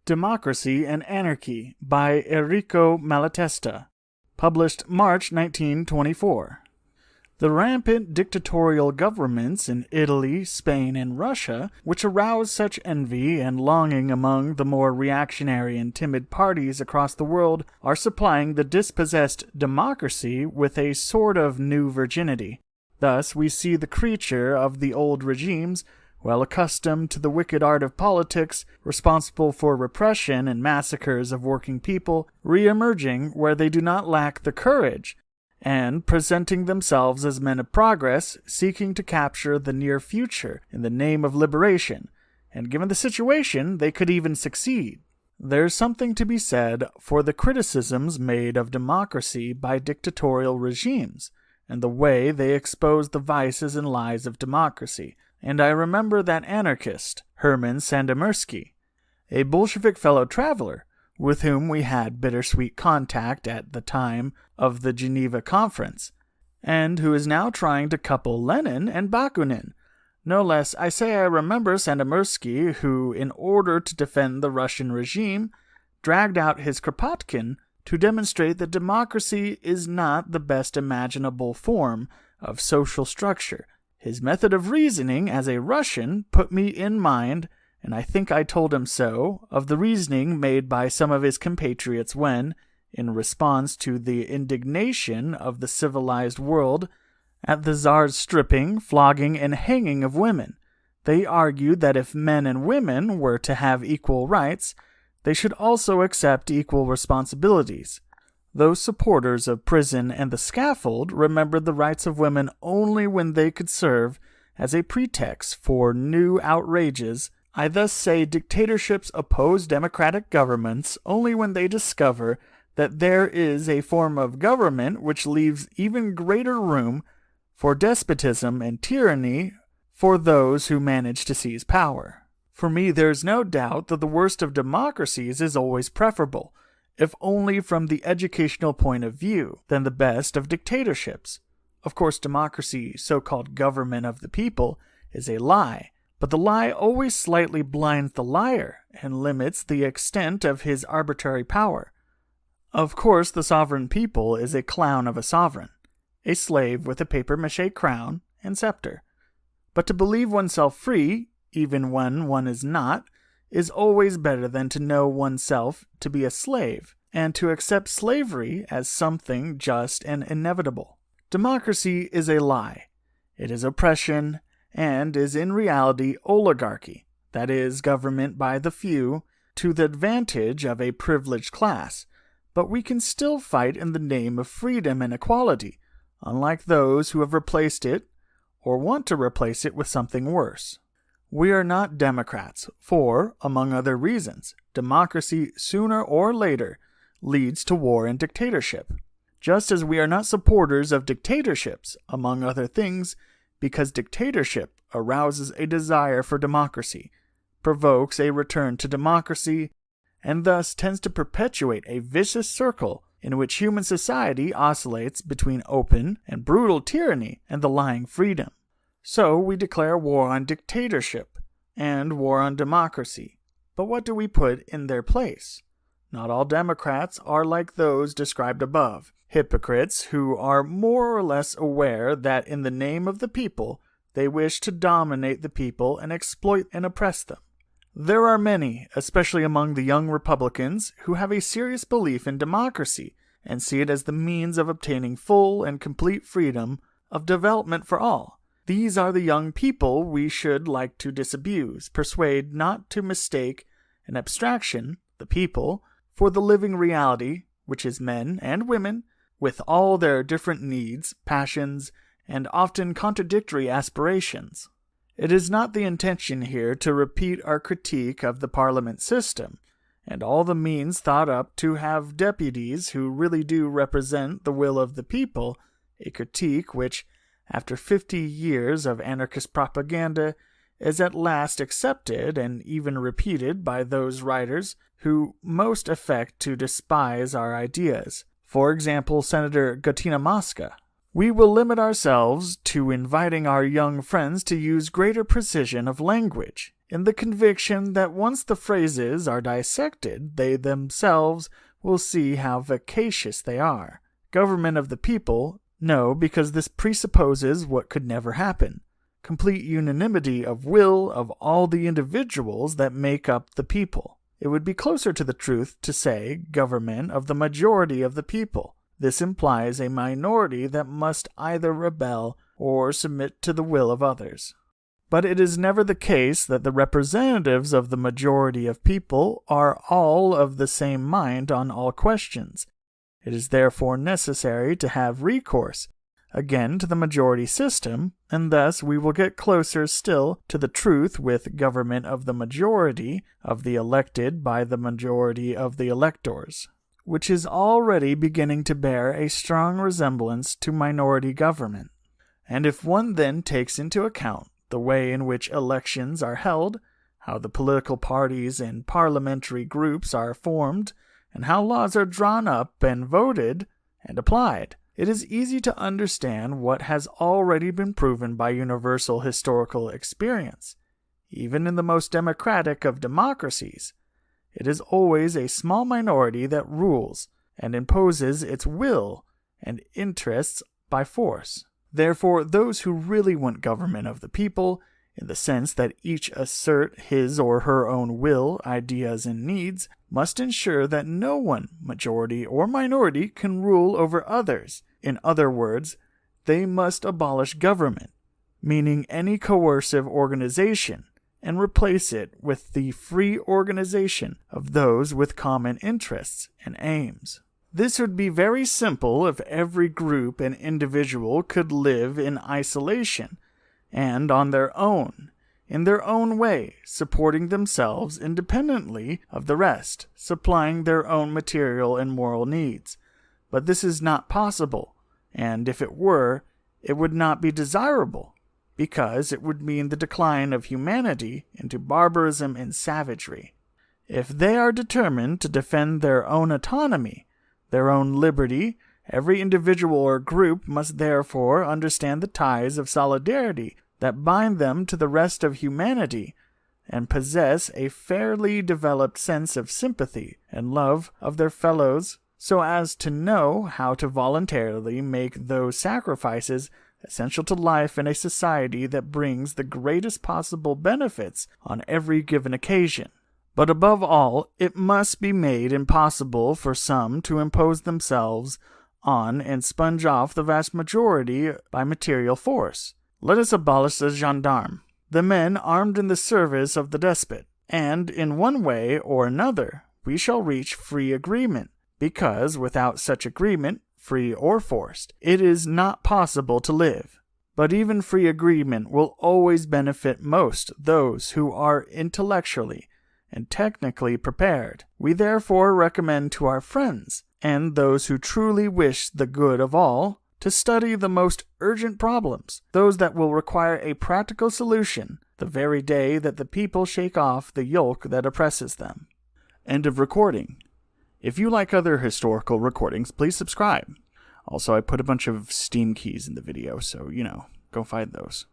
Democracy and Anarchy by Errico Malatesta, published March 1924. The rampant dictatorial governments in Italy, Spain, and Russia, which arouse such envy and longing among the more reactionary and timid parties across the world, are supplying the dispossessed democracy with a sort of new virginity. Thus we see the creature of the old regimes, well accustomed to the wicked art of politics, responsible for repression and massacres of working people, re-emerging where they do not lack the courage, and presenting themselves as men of progress, seeking to capture the near future in the name of liberation, and given the situation, they could even succeed. There's something to be said for the criticisms made of democracy by dictatorial regimes, and the way they expose the vices and lies of democracy. And I remember that anarchist, Herman Sandomierski, a Bolshevik fellow traveler, with whom we had bittersweet contact at the time of the Geneva Conference, and who is now trying to couple Lenin and Bakunin. No less, I say I remember Sandomierski, who, in order to defend the Russian regime, dragged out his Kropotkin to demonstrate that democracy is not the best imaginable form of social structure. His method of reasoning as a Russian put me in mind, and I think I told him so, of the reasoning made by some of his compatriots when, in response to the indignation of the civilized world at the Tsar's stripping, flogging, and hanging of women, they argued that if men and women were to have equal rights, they should also accept equal responsibilities. Those supporters of prison and the scaffold remembered the rights of women only when they could serve as a pretext for new outrages. I thus say dictatorships oppose democratic governments only when they discover that there is a form of government which leaves even greater room for despotism and tyranny for those who manage to seize power. For me, there is no doubt that the worst of democracies is always preferable, if only from the educational point of view, than the best of dictatorships. Of course, democracy, so-called government of the people, is a lie, but the lie always slightly blinds the liar and limits the extent of his arbitrary power. Of course, the sovereign people is a clown of a sovereign, a slave with a papier-mâché crown and scepter. But to believe oneself free, even when one is not, is always better than to know oneself to be a slave, and to accept slavery as something just and inevitable. Democracy is a lie. It is oppression, and is in reality oligarchy, that is, government by the few, to the advantage of a privileged class. But we can still fight in the name of freedom and equality, unlike those who have replaced it, or want to replace it with something worse. We are not Democrats, for, among other reasons, democracy sooner or later leads to war and dictatorship. Just as we are not supporters of dictatorships, among other things, because dictatorship arouses a desire for democracy, provokes a return to democracy, and thus tends to perpetuate a vicious circle in which human society oscillates between open and brutal tyranny and the lying freedom. So we declare war on dictatorship and war on democracy. But what do we put in their place? Not all Democrats are like those described above, hypocrites who are more or less aware that in the name of the people they wish to dominate the people and exploit and oppress them. There are many, especially among the young Republicans, who have a serious belief in democracy and see it as the means of obtaining full and complete freedom of development for all. These are the young people we should like to disabuse, persuade not to mistake an abstraction, the people, for the living reality, which is men and women, with all their different needs, passions, and often contradictory aspirations. It is not the intention here to repeat our critique of the parliament system, and all the means thought up to have deputies who really do represent the will of the people, a critique which, after 50 years of anarchist propaganda, is at last accepted and even repeated by those writers who most affect to despise our ideas. For example, Senator Gottina Mosca. We will limit ourselves to inviting our young friends to use greater precision of language in the conviction that once the phrases are dissected, they themselves will see how vexatious they are. Government of the people? No, because this presupposes what could never happen: complete unanimity of will of all the individuals that make up the people. It would be closer to the truth to say government of the majority of the people. This implies a minority that must either rebel or submit to the will of others. But it is never the case that the representatives of the majority of people are all of the same mind on all questions. It is therefore necessary to have recourse again to the majority system, and thus we will get closer still to the truth with government of the majority of the elected by the majority of the electors, which is already beginning to bear a strong resemblance to minority government. And if one then takes into account the way in which elections are held, how the political parties and parliamentary groups are formed, and how laws are drawn up and voted and applied, it is easy to understand what has already been proven by universal historical experience. Even in the most democratic of democracies, it is always a small minority that rules and imposes its will and interests by force. Therefore, those who really want government of the people, in the sense that each assert his or her own will, ideas, and needs, must ensure that no one, majority or minority, can rule over others. In other words, they must abolish government, meaning any coercive organization, and replace it with the free organization of those with common interests and aims. This would be very simple if every group and individual could live in isolation and on their own, in their own way, supporting themselves independently of the rest, supplying their own material and moral needs. But this is not possible, and if it were, it would not be desirable, because it would mean the decline of humanity into barbarism and savagery. If they are determined to defend their own autonomy, their own liberty, every individual or group must therefore understand the ties of solidarity that bind them to the rest of humanity, and possess a fairly developed sense of sympathy and love of their fellows, so as to know how to voluntarily make those sacrifices essential to life in a society that brings the greatest possible benefits on every given occasion. But above all, it must be made impossible for some to impose themselves on and sponge off the vast majority by material force. Let us abolish the gendarme, the men armed in the service of the despot, and in one way or another we shall reach free agreement, because without such agreement, free or forced, it is not possible to live. But even free agreement will always benefit most those who are intellectually and technically prepared. We therefore recommend to our friends, and those who truly wish the good of all, to study the most urgent problems, those that will require a practical solution, the very day that the people shake off the yoke that oppresses them. End of recording. If you like other historical recordings, please subscribe. Also, I put a bunch of Steam keys in the video, so, go find those.